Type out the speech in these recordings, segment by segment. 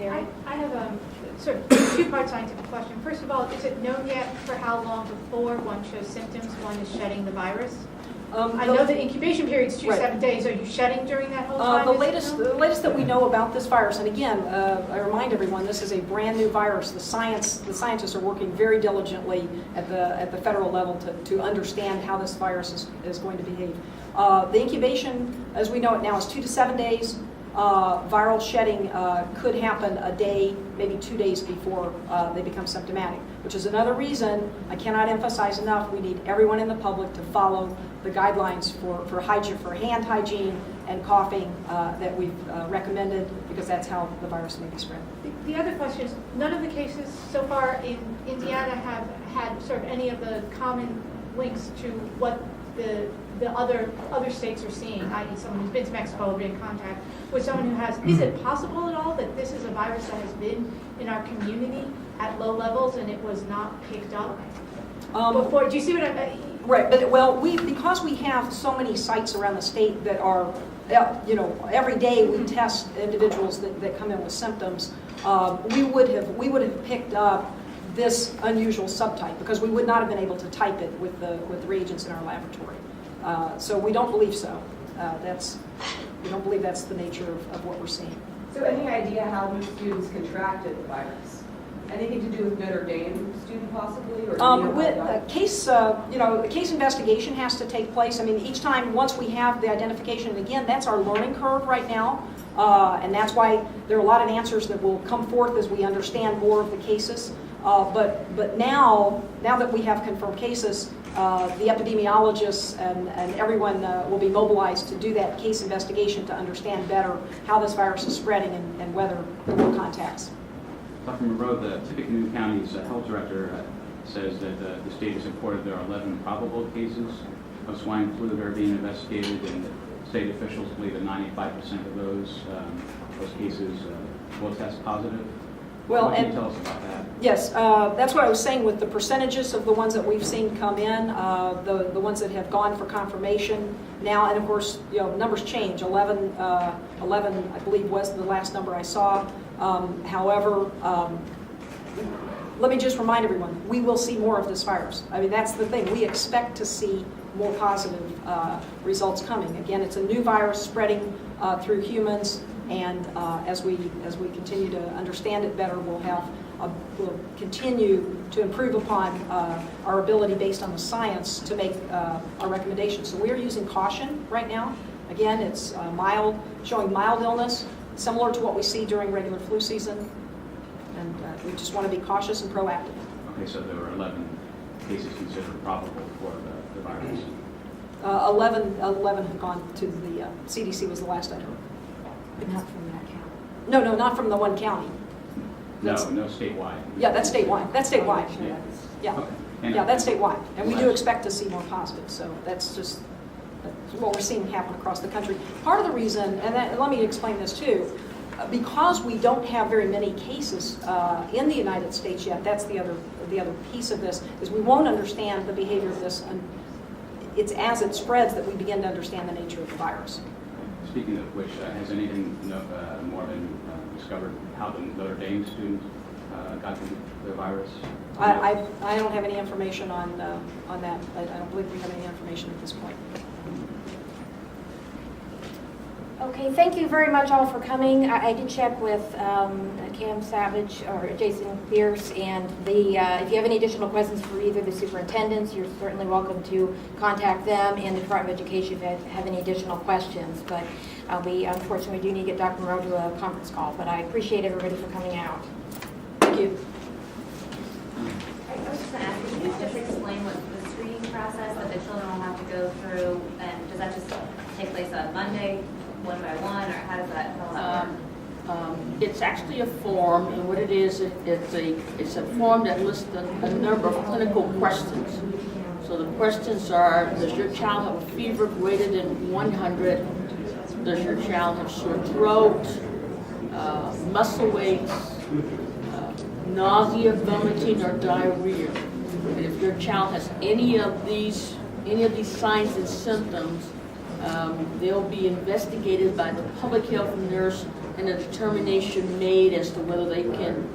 Terry? I have a sort of two-part scientific question. First of all, is it known yet for how long before one shows symptoms one is shedding the virus? I know the incubation period is 2 to 7 days. Are you shedding during that whole time? The latest that we know about this virus, and again, I remind everyone, this is a brand new virus. The scientists are working very diligently at the federal level to understand how this virus is going to behave. The incubation, as we know it now, is 2 to 7 days. Viral shedding could happen a day, maybe 2 days before they become symptomatic, which is another reason I cannot emphasize enough. We need everyone in the public to follow the guidelines for hand hygiene and coughing that we've recommended, because that's how the virus may be spread. The other question is, none of the cases so far in Indiana have had sort of any of the common links to what the other states are seeing, i.e. someone who's been to Mexico or been in contact with someone who has. Is it possible at all that this is a virus that has been in our community at low levels and it was not picked up before? Do you see what I mean? Right, but because we have so many sites around the state that are, every day we test individuals that come in with symptoms, we would have picked up this unusual subtype, because we would not have been able to type it with the reagents in our laboratory. So we don't believe so. We don't believe that's the nature of what we're seeing. So any idea how these students contracted the virus? Anything to do with Notre Dame student possibly? Or with a case investigation has to take place. I mean, each time, once we have the identification, and again, that's our learning curve right now, and that's why there are a lot of answers that will come forth as we understand more of the cases. But now that we have confirmed cases, the epidemiologists and everyone will be mobilized to do that case investigation to understand better how this virus is spreading and whether there were contacts. Dr. Monroe, the Tippecanoe County's health director says that the state has reported there are 11 probable cases of swine flu that are being investigated, and state officials believe that 95% of those cases will test positive. Well, what can you tell us about that? Yes, that's what I was saying with the percentages of the ones that we've seen come in, the ones that have gone for confirmation now, and of course, numbers change. 11, I believe, was the last number I saw. However, let me just remind everyone, we will see more of this virus. I mean, that's the thing. We expect to see more positive results coming. Again, it's a new virus spreading through humans, and as we continue to understand it better, we'll continue to improve upon our ability, based on the science, to make our recommendations. So we are using caution right now. Again, it's showing mild illness, similar to what we see during regular flu season, and we just want to be cautious and proactive. Okay, so there were 11 cases considered probable for the virus. 11 have gone to the CDC was the last I heard. But not from that county. No, not from the one county. No statewide. Yeah, that's statewide. That's statewide. Yeah, Okay. yeah, that's statewide, and we do expect to see more positive. So that's what we're seeing happen across the country. Part of the reason, and let me explain this too, because we don't have very many cases in the United States yet. That's the other piece of this, is we won't understand the behavior of this, and it's as it spreads that we begin to understand the nature of the virus. Speaking of which, has anything more been discovered how the Notre Dame student got the virus? I don't have any information on that. I don't believe we have any information at this point. Okay, thank you very much all for coming. I did check with Cam Savage or Jason Pierce, and if you have any additional questions for either the superintendents, you're certainly welcome to contact them, and the Department of Education if you have any additional questions. But we unfortunately do need to get Dr. Monroe to a conference call, but I appreciate everybody for coming out. Thank you. I was just going to ask, can you just explain what the screening process that the children will have to go through, and does that just take place on Monday, one by one, or how does that work? It's actually a form, and what it is, it's a form that lists a number of clinical questions. So the questions are: does your child have a fever greater than 100? Does your child have sore throat, muscle aches, nausea, vomiting, or diarrhea? And if your child has any of these signs and symptoms, they'll be investigated by the public health nurse and a determination made as to whether they can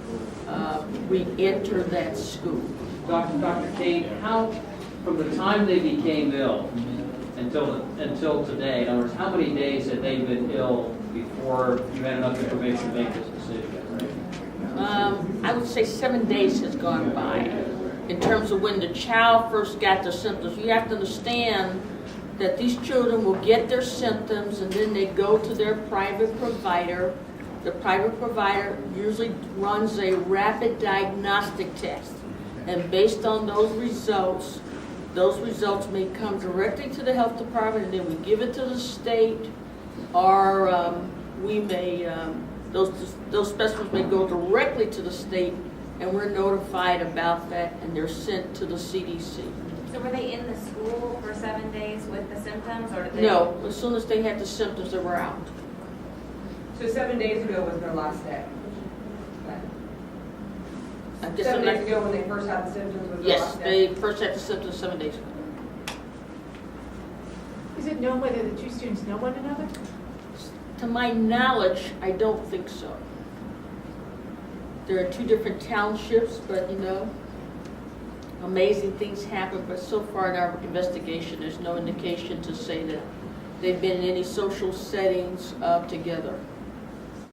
re-enter that school. Dr. Kane, how, from the time they became ill until today, in other words, how many days had they been ill before you had enough information to make this decision? I would say 7 days has gone by. In terms of when the child first got the symptoms, you have to understand that these children will get their symptoms and then they go to their private provider. The private provider usually runs a rapid diagnostic test. And based on those results may come directly to the health department and then we give it to the state, or we may, those specimens may go directly to the state and we're notified about that and they're sent to the CDC. So were they in the school for 7 days with the symptoms, or did they? No, as soon as they had the symptoms, they were out. So 7 days ago was their last day? I guess 7 I'm days not- ago when they first had the symptoms was their Yes, last day? they first had the symptoms 7 days ago. Is it known whether the two students know one another? To my knowledge, I don't think so. There are two different townships, but you know, amazing things happen, but so far in our investigation, there's no indication to say that they've been in any social settings together.